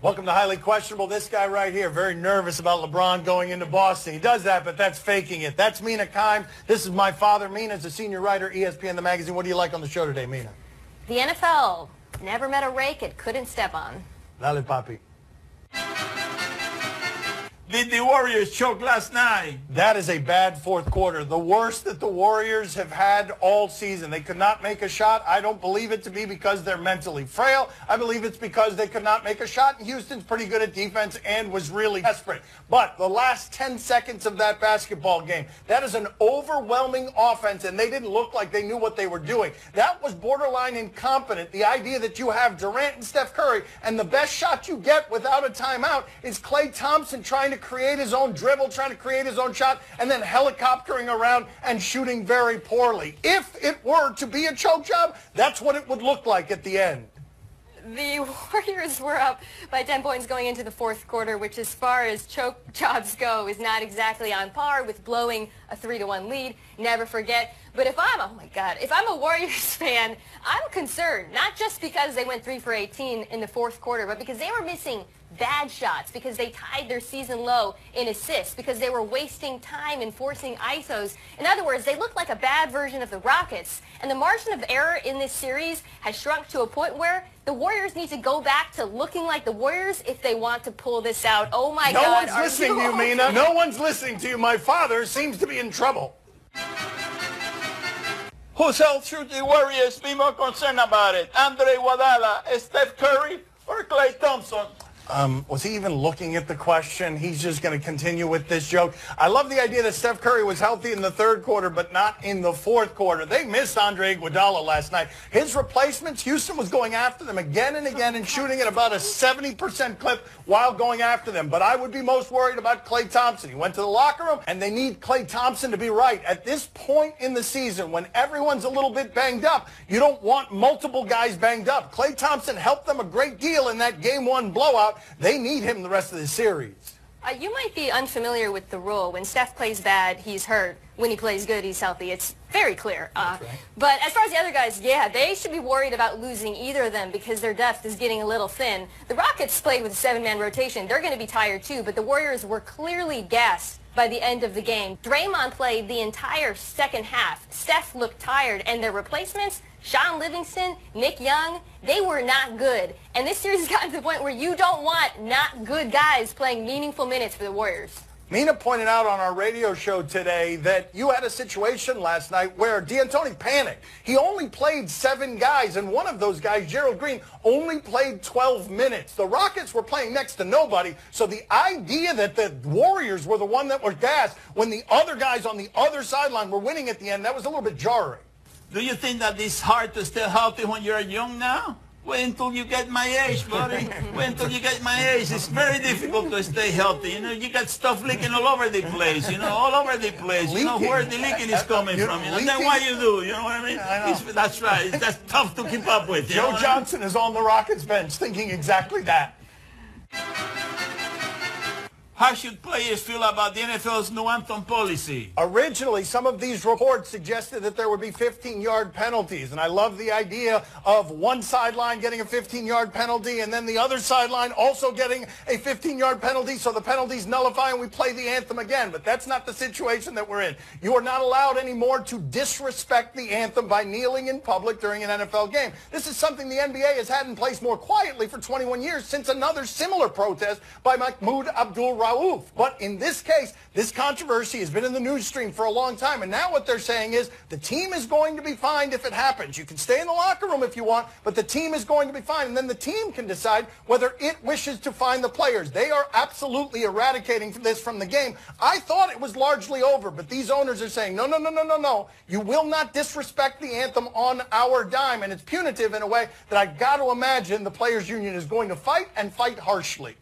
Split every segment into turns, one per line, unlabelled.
Welcome to Highly Questionable. This guy right here, very nervous about LeBron going into Boston. He does that, but that's faking it. That's Mina Kimes. This is my father. Mina's a senior writer, ESPN The Magazine. What do you like on the show today, Mina?
The NFL never met a rake it couldn't step on.
Dale, papi.
Did the Warriors choke last night?
That is a bad fourth quarter. The worst that the Warriors have had all season. They could not make a shot. I don't believe it to be because they're mentally frail. I believe it's because they could not make a shot. And Houston's pretty good at defense and was really desperate. But the last 10 seconds of that basketball game, that is an overwhelming offense, and they didn't look like they knew what they were doing. That was borderline incompetent. The idea that you have Durant and Steph Curry, and the best shot you get without a timeout is Klay Thompson trying to create his own dribble, trying to create his own shot, and then helicoptering around and shooting very poorly. If it were to be a choke job, that's what it would look like at the end.
The Warriors were up by 10 points going into the fourth quarter, which as far as choke jobs go is not exactly on par with blowing a 3-1 lead. Never forget. But if I'm a Warriors fan, I'm concerned, not just because they went 3 for 18 in the fourth quarter, but because they were missing bad shots, because they tied their season low in assists, because they were wasting time and forcing ISOs. In other words, they looked like a bad version of the Rockets. And the margin of error in this series has shrunk to a point where the Warriors need to go back to looking like the Warriors if they want to pull this out. Oh my God.
No one's listening to you, Mina. No one's listening to you. My father seems to be in trouble.
Whose health should the Warriors be more concerned about it? Andre Iguodala, Steph Curry, or Klay Thompson?
Was he even looking at the question? He's just going to continue with this joke. I love the idea that Steph Curry was healthy in the third quarter, but not in the fourth quarter. They missed Andre Iguodala last night. His replacements, Houston was going after them again and again and shooting at about a 70% clip while going after them. But I would be most worried about Klay Thompson. He went to the locker room, and they need Klay Thompson to be right. At this point in the season, when everyone's a little bit banged up, you don't want multiple guys banged up. Klay Thompson helped them a great deal in that Game 1 blowout. They need him the rest of the series.
You might be unfamiliar with the rule. When Steph plays bad, he's hurt. When he plays good, he's healthy. It's very clear.
That's right.
But as far as the other guys, yeah, they should be worried about losing either of them because their depth is getting a little thin. The Rockets played with a 7-man rotation. They're going to be tired too, but the Warriors were clearly gassed by the end of the game. Draymond played the entire second half. Steph looked tired, and their replacements, Sean Livingston, Nick Young, they were not good. And this series has gotten to the point where you don't want not good guys playing meaningful minutes for the Warriors.
Mina pointed out on our radio show today that you had a situation last night where D'Antoni panicked. He only played 7 guys, and one of those guys, Gerald Green, only played 12 minutes. The Rockets were playing next to nobody, so the idea that the Warriors were the one that were gassed when the other guys on the other sideline were winning at the end, that was a little bit jarring.
Do you think that it's hard to stay healthy when you're young now? Wait until you get my age, buddy. Wait until you get my age. It's very difficult to stay healthy. You know, you got stuff leaking all over the place. You know, all over the place. You know where the leaking is coming from. You know, then what you do? You know what I mean?
I know.
That's right. That's tough to keep up with.
Joe Johnson is on the Rockets bench thinking exactly that.
How should players feel about the NFL's no anthem policy?
Originally, some of these reports suggested that there would be 15-yard penalties, and I love the idea of one sideline getting a 15-yard penalty and then the other sideline also getting a 15-yard penalty, so the penalties nullify and we play the anthem again. But that's not the situation that we're in. You are not allowed anymore to disrespect the anthem by kneeling in public during an NFL game. This is something the NBA has had in place more quietly for 21 years since another similar protest by Mahmoud Abdul-Rauf. But in this case, this controversy has been in the news stream for a long time, and now what they're saying is the team is going to be fined if it happens. You can stay in the locker room if you want, but the team is going to be fined, and then the team can decide whether it wishes to fine the players. They are absolutely eradicating this from the game. I thought it was largely over, but these owners are saying, no, no, no, no, no, no. You will not disrespect the anthem on our dime, and it's punitive in a way that I got to imagine the players' union is going to fight and fight harshly.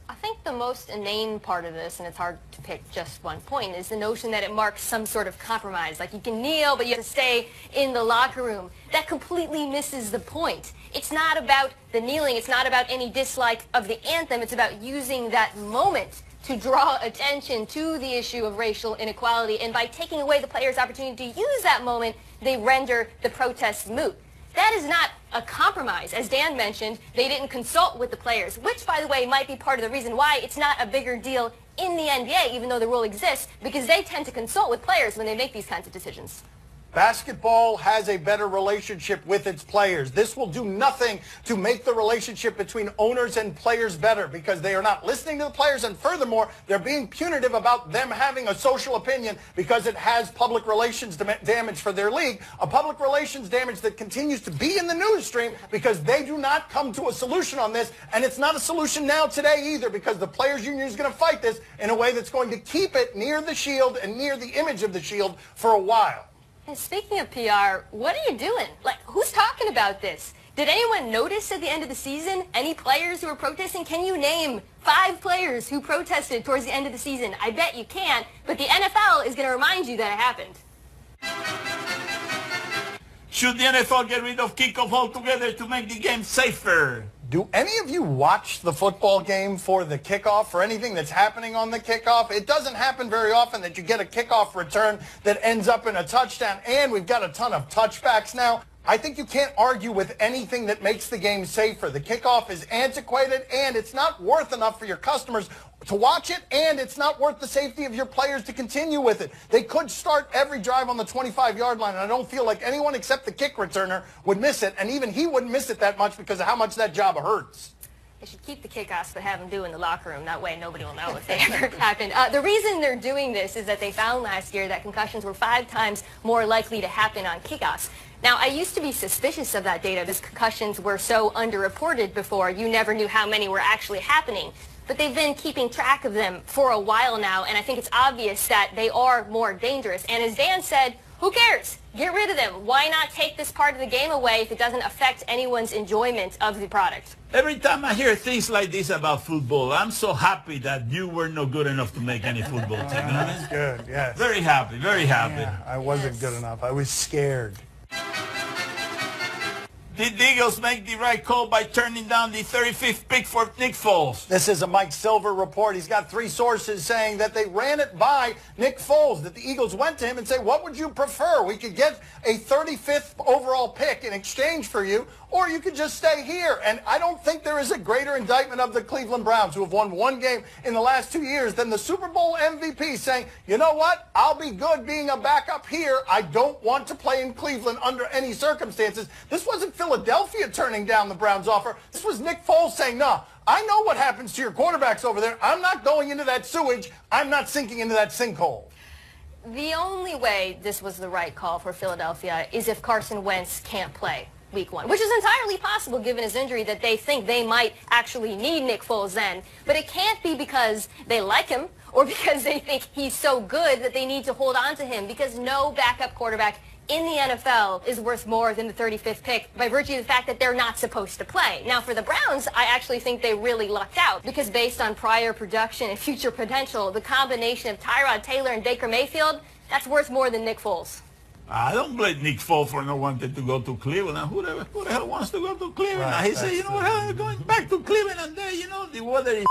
I think the most inane part of this, and it's hard to pick just one point, is the notion that it marks some sort of compromise. Like you can kneel, but you have to stay in the locker room. That completely misses the point. It's not about the kneeling. It's not about any dislike of the anthem. It's about using that moment to draw attention to the issue of racial inequality. And by taking away the players' opportunity to use that moment, they render the protest moot. That is not a compromise. As Dan mentioned, they didn't consult with the players, which, by the way, might be part of the reason why it's not a bigger deal in the NBA, even though the rule exists, because they tend to consult with players when they make these kinds of decisions.
Basketball has a better relationship with its players. This will do nothing to make the relationship between owners and players better because they are not listening to the players, and furthermore, they're being punitive about them having a social opinion because it has public relations damage for their league, a public relations damage that continues to be in the news stream because they do not come to a solution on this, and it's not a solution now today either because the players union is going to fight this in a way that's going to keep it near the Shield and near the image of the Shield for a while.
And speaking of PR, what are you doing? Like, who's talking about this? Did anyone notice at the end of the season any players who were protesting? Can you name 5 players who protested towards the end of the season? I bet you can't, but the NFL is going to remind you that it happened.
Should the NFL get rid of kickoff altogether to make the game safer?
Do any of you watch the football game for the kickoff, for anything that's happening on the kickoff? It doesn't happen very often that you get a kickoff return that ends up in a touchdown, and we've got a ton of touchbacks now. I think you can't argue with anything that makes the game safer. The kickoff is antiquated, and it's not worth enough for your customers to watch it, and it's not worth the safety of your players to continue with it. They could start every drive on the 25-yard line, and I don't feel like anyone except the kick returner would miss it, and even he wouldn't miss it that much because of how much that job hurts.
They should keep the kickoffs but have them do in the locker room. That way nobody will know if they ever happened. The reason they're doing this is that they found last year that concussions were 5 times more likely to happen on kickoffs. Now, I used to be suspicious of that data because concussions were so underreported before. You never knew how many were actually happening. But they've been keeping track of them for a while now, and I think it's obvious that they are more dangerous. And as Dan said, who cares? Get rid of them. Why not take this part of the game away if it doesn't affect anyone's enjoyment of the product?
Every time I hear things like this about football, I'm so happy that you were not good enough to make any football team. You know what I mean?
Good, yes.
Very happy, very happy.
Yeah, I wasn't good enough. I was scared.
Did the Eagles make the right call by turning down the 35th pick for Nick Foles?
This is a Mike Silver report. He's got 3 sources saying that they ran it by Nick Foles, that the Eagles went to him and said, what would you prefer? We could get a 35th overall pick in exchange for you, or you could just stay here. And I don't think there is a greater indictment of the Cleveland Browns, who have won 1 game in the last 2 years, than the Super Bowl MVP saying, you know what? I'll be good being a backup here. I don't want to play in Cleveland under any circumstances. This wasn't Philadelphia turning down the Browns' offer. This was Nick Foles saying, no, I know what happens to your quarterbacks over there. I'm not going into that sewage. I'm not sinking into that sinkhole.
The only way this was the right call for Philadelphia is if Carson Wentz can't play week 1, which is entirely possible given his injury that they think they might actually need Nick Foles then. But it can't be because they like him or because they think he's so good that they need to hold on to him, because no backup quarterback in the NFL is worth more than the 35th pick by virtue of the fact that they're not supposed to play. Now, for the Browns, I actually think they really lucked out because based on prior production and future potential, the combination of Tyrod Taylor and Baker Mayfield, that's worth more than Nick Foles.
I don't blame Nick Foles for not wanting to go to Cleveland. Who the hell wants to go to Cleveland?
Right,
He said, you know what, I'm going back to Cleveland, and there, you know, the weather is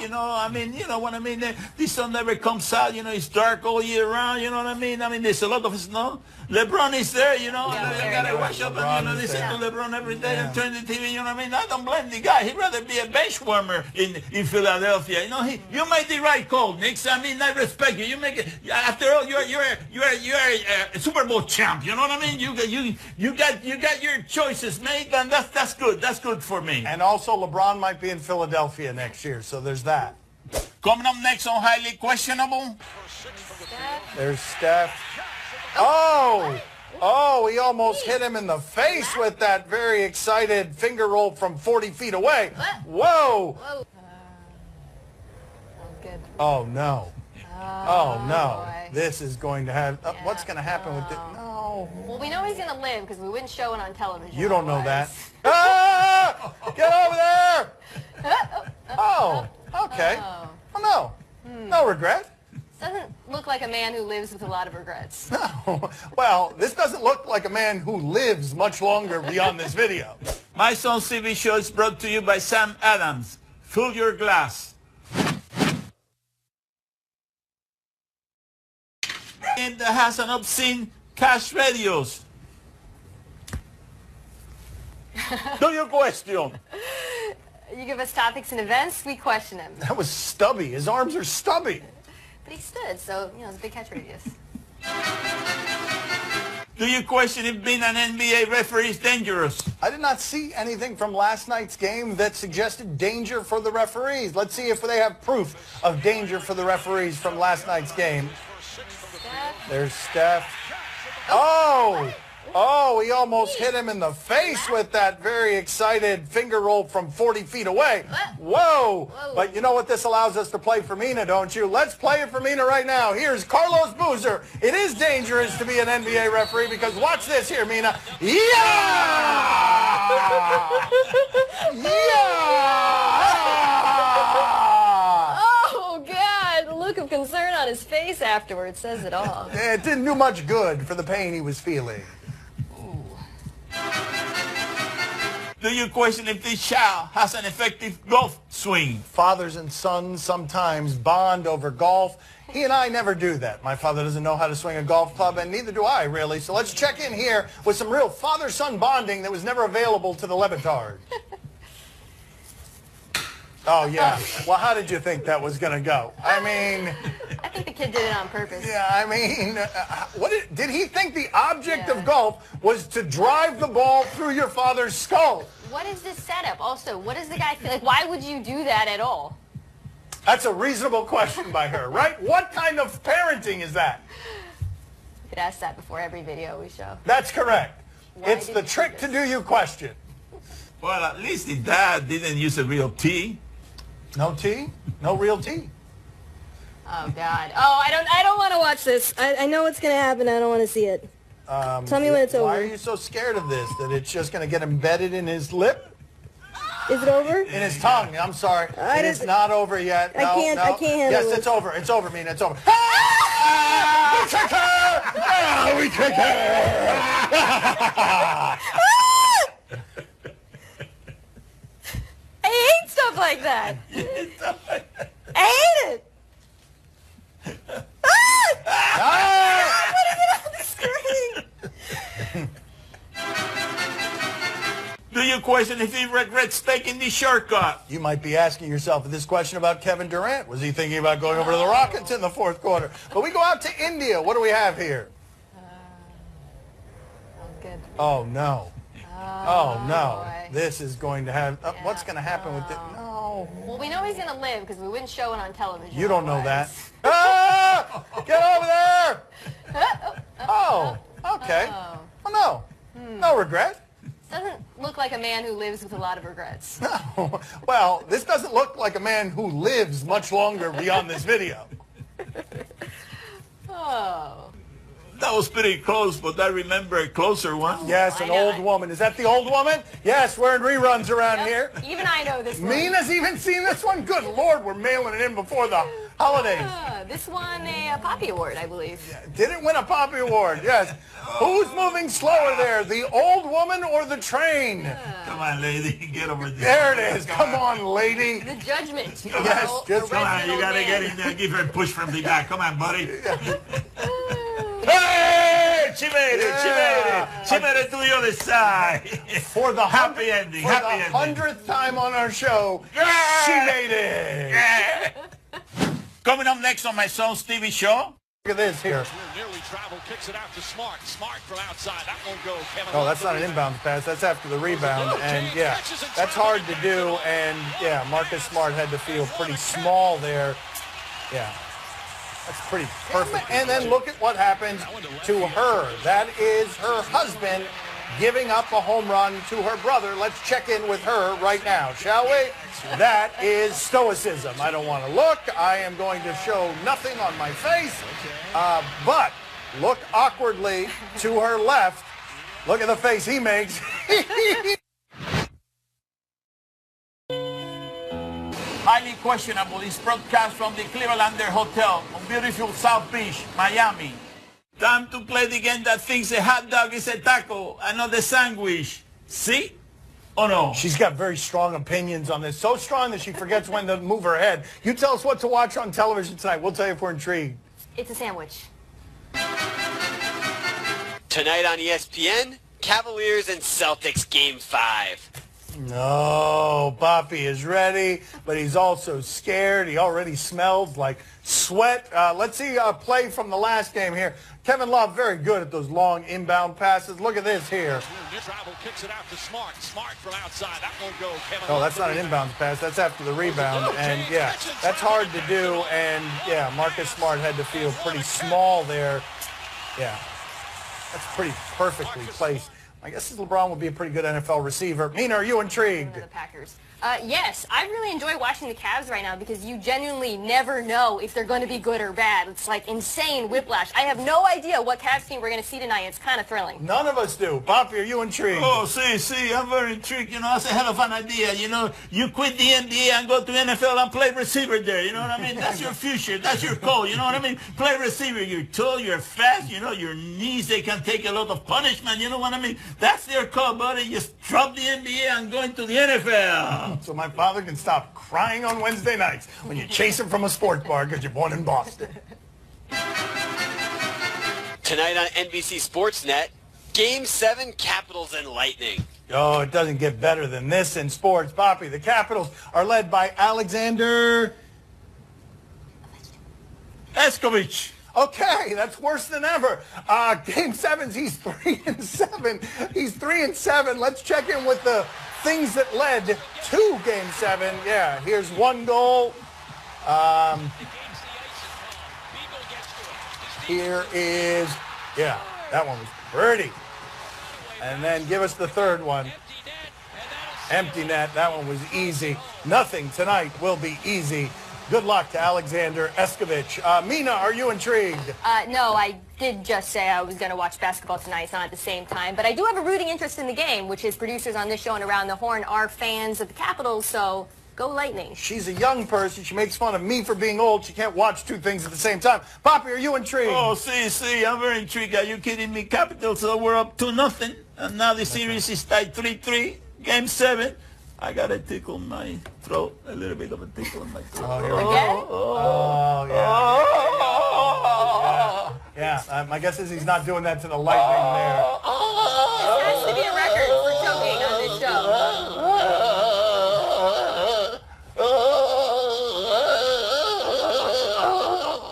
you know, I mean, you know what I mean? The sun never comes out, you know, it's dark all year round, you know what I mean? I mean, there's a lot of snow. LeBron is there, you know,
Yeah,
and I gotta wash up and, you know, listen to LeBron every day and turn the TV, you know what I mean? I don't blame the guy. He'd rather be a bench warmer in Philadelphia. You know, you made the right call, Nick. I mean, I respect you. You make it, after all, you're a Super Bowl champ, you know what I mean? You got your choices made, and that's good. That's good for me.
And also, LeBron might be in Philadelphia next year, so there's that.
Coming up next on Highly Questionable.
There's Steph. Oh, he almost hit him in the face with that very excited finger roll from 40 feet away. Whoa.
Good.
Oh, no. Oh, no.
boy.
This is going to have... what's going to happen with it? No.
Well, we know he's going to live because we wouldn't show it on television.
You don't know that.
otherwise.
Ah! Get over there! Oh, okay.
Oh.
Oh, no. No regret.
Doesn't look like a man who lives with a lot of regrets.
No. Well, this doesn't look like a man who lives much longer beyond this video.
My Son's TV show is brought to you by Sam Adams. Fill your glass. And that has an obscene cash radios. Do you question?
You give us topics and events, we question him.
That was stubby. His arms are stubby.
But he stood, so, it's a big catch radius.
Do you question if being an NBA referee is dangerous?
I did not see anything from last night's game that suggested danger for the referees. Let's see if they have proof of danger for the referees from last night's game.
Steph.
There's Steph. Oh! Oh, he almost hit him in the face with that very excited finger roll from 40 feet away. Whoa! But you know what this allows us to play for Mina, don't you? Let's play it for Mina right now. Here's Carlos Boozer. It is dangerous to be an NBA referee because watch this here, Mina. Yeah! Yeah!
Oh, God. The look of concern on his face afterwards says it all.
It didn't do much good for the pain he was feeling.
Do you question if this child has an effective golf swing?
Fathers and sons sometimes bond over golf. He and I never do that. My father doesn't know how to swing a golf club, and neither do I, really. So let's check in here with some real father-son bonding that was never available to the Levitard. Oh, yeah. Well, how did you think that was going to go? I mean...
I think the kid did it on purpose.
Yeah, I mean, did he think the object of golf was to drive the ball through your father's skull?
What is this setup? Also, what does the guy feel like? Why would you do that at all?
That's a reasonable question by her, right? What kind of parenting is that?
You could ask that before every video we show.
That's correct.
Why
It's
did
the
you do
trick to
this?
do you question.
Well, at least his dad didn't use a real T.
No tea? No real tea?
Oh, God. Oh, I don't want to watch this. I know what's going to happen. I don't want to see it. Tell me when it's over.
Why are you so scared of this? That it's just going to get embedded in his lip?
Is it over?
In his tongue. I'm sorry. It is not over yet. No,
I can't handle
Yes,
it.
it's over. It's over, Mina. It's over. Ah! We kick her! Ah, we kick her!
I hate stuff like that. I hate it.
Ah!
Putting it on the screen.
Do you question if he regrets taking the shortcut?
You might be asking yourself this question about Kevin Durant. Was he thinking about going over to the Rockets in the fourth quarter? But we go out to India. What do we have here?
Good.
Oh, no. Oh, no.
boy.
This is going to have... what's going to happen with it? No.
Well, we know he's going to live because we wouldn't show it on television.
You don't know that.
otherwise.
Ah! Get over there! Oh, okay.
Oh.
Oh, no. No regret.
Doesn't look like a man who lives with a lot of regrets.
Well, this doesn't look like a man who lives much longer beyond this video.
Oh.
That was pretty close, but I remember a closer one.
Yes,
I
an
know
old
it.
woman. Is that the old woman? Yes, we're in reruns around
Yep,
here.
Even I know this one.
Mina's even seen this one? Good Lord, we're mailing it in before the holidays.
This won a Poppy Award, I believe.
Didn't win a Poppy Award, yes. Who's moving slower there, the old woman or the train?
Come on, lady, get over there.
There it is. Come on, lady.
The judgment.
Yes, just
Come on,
original
you gotta
man.
get in there. Give her a push from the back. Come on, buddy. Hey, she made it. She made it. She made it to the other side.
For the
Happy ending.
For
Happy
the
ending.
100th time on our show,
Yeah.
she made it.
Coming up next on my son's TV show.
Look at this here.
Nearly traveled, kicks it out to Smart. Smart from outside. That won't go. Kevin
Oh, that's
Love
not an
with
inbound pass. That's after the rebound. And, yeah, that's hard to do. And, yeah, Marcus Smart had to feel pretty small there. Yeah. That's pretty perfect. And then look at what happened to her. That is her husband giving up a home run to her brother. Let's check in with her right now, shall we? That is stoicism. I don't want to look. I am going to show nothing on my face. But look awkwardly to her left. Look at the face he makes.
Highly questionable is broadcast from the Clevelander Hotel on beautiful South Beach, Miami. Time to play the game that thinks a hot dog is a taco and not a sandwich. See? Oh no.
She's got very strong opinions on this. So strong that she forgets when to move her head. You tell us what to watch on television tonight. We'll tell you if we're
It's a sandwich.
Tonight on ESPN, Cavaliers and Celtics Game 5.
No, Poppy is ready, but he's also scared. He already smells like sweat. Let's see a play from the last game here. Kevin Love very good at those long inbound passes. Look at this here.
Travel kicks it out to Smart. Smart from outside. That won't go. Kevin
Oh,
Love
that's not an inbound pass. That's after the rebound. And, yeah, that's hard to do. And, yeah, Marcus Smart had to feel pretty small there. Yeah, that's pretty perfectly placed. I guess LeBron would be a pretty good NFL receiver. Mina, are you intrigued?
The Packers. Yes, I really enjoy watching the Cavs right now because you genuinely never know if they're going to be good or bad. It's like insane whiplash. I have no idea what Cavs team we're going to see tonight. It's kind of thrilling.
None of us do. Poppy, are you intrigued?
Oh, see, I'm very intrigued. You know, that's a hell of an idea. You know, you quit the NBA and go to NFL and play receiver there. You know what I mean? That's your future. That's your goal. You know what I mean? Play receiver. You're tall, you're fast. You know, your knees, they can take a lot of punishment. You know what I mean? That's their call, buddy. Just drop the NBA and go into the NFL.
So my father can stop crying on Wednesday nights when you chase him from a sports bar because you're born in Boston.
Tonight on NBC Sportsnet, Game 7 Capitals and Lightning.
Oh, it doesn't get better than this in sports, Poppy. The Capitals are led by Alexander
Eskovich.
Okay, that's worse than ever. Game 7, he's 3-7. He's 3-7. Let's check in with the things that led to Game 7. Yeah, here's one goal. Here is, yeah, that one was pretty. And then give us the third one. Empty net. That one was easy. Nothing tonight will be easy. Good luck to Alexander Eskovich. Mina, are you intrigued?
No, I did just say I was going to watch basketball tonight. It's not at the same time. But I do have a rooting interest in the game, which is producers on this show and Around the Horn are fans of the Capitals, so go Lightning.
She's a young person. She makes fun of me for being old. She can't watch two things at the same time. Poppy, are you intrigued?
Oh, see, I'm very intrigued. Are you kidding me? Capitals we're up 2-0. And now the series is tied 3-3. Game 7. I got a tickle in my throat, a little bit of a tickle in my throat.
Oh, yeah. Yeah, my guess is he's not doing that to the Lightning there.
This has to be a record for choking on this show.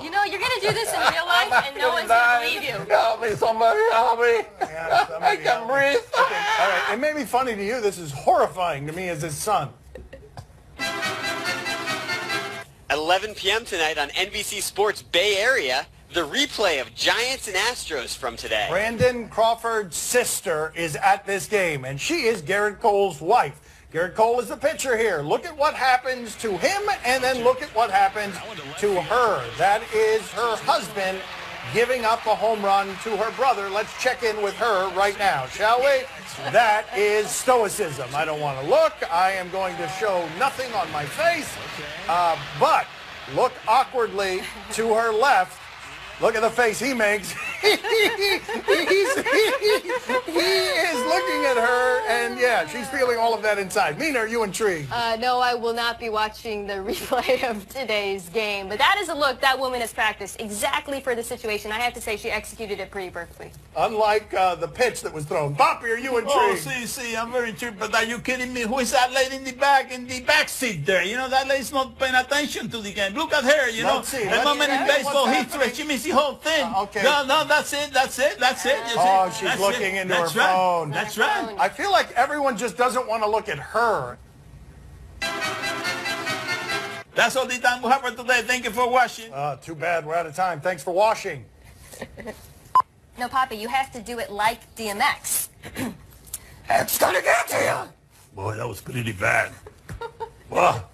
You know, you're going to do this in real life and no one's going to believe you.
Help me, somebody help me.
Yeah,
I can't breathe.
Okay, all right. It may be funny to you. This is horrifying to me as his son.
At 11 p.m. tonight on NBC Sports Bay Area, the replay of Giants and Astros from today.
Brandon Crawford's sister is at this game, and she is Garrett Cole's wife. Garrett Cole is the pitcher here. Look at what happens to him, and then look at what happens to her. That is her husband giving up a home run to her brother. Let's check in with her right now, shall we? That is stoicism. I don't want to look. I am going to show nothing on my face. But look awkwardly to her left. Look at the face he makes. He is looking at her, and yeah, she's feeling all of that inside. Mina, are you intrigued?
No, I will not be watching the replay of today's game. But that is a look that woman has practiced exactly for the situation. I have to say she executed it pretty perfectly.
Unlike the pitch that was thrown. Poppy, are you intrigued?
Oh, see, I'm very intrigued. But are you kidding me? Who is that lady in the back seat there? You know, that lady's not paying attention to the game. Look at her, you know.
Let's see.
A moment in baseball history, she missed the whole thing.
Okay.
No, that's it.
Oh, she's looking into her phone.
That's right.
I feel like everyone just doesn't want to look at her.
That's all the time we have for today. Thank you for watching.
Too bad. We're out of time. Thanks for watching.
No, Papa, you have to do it like DMX.
It's gonna get to you. Boy, that was pretty bad. Wow.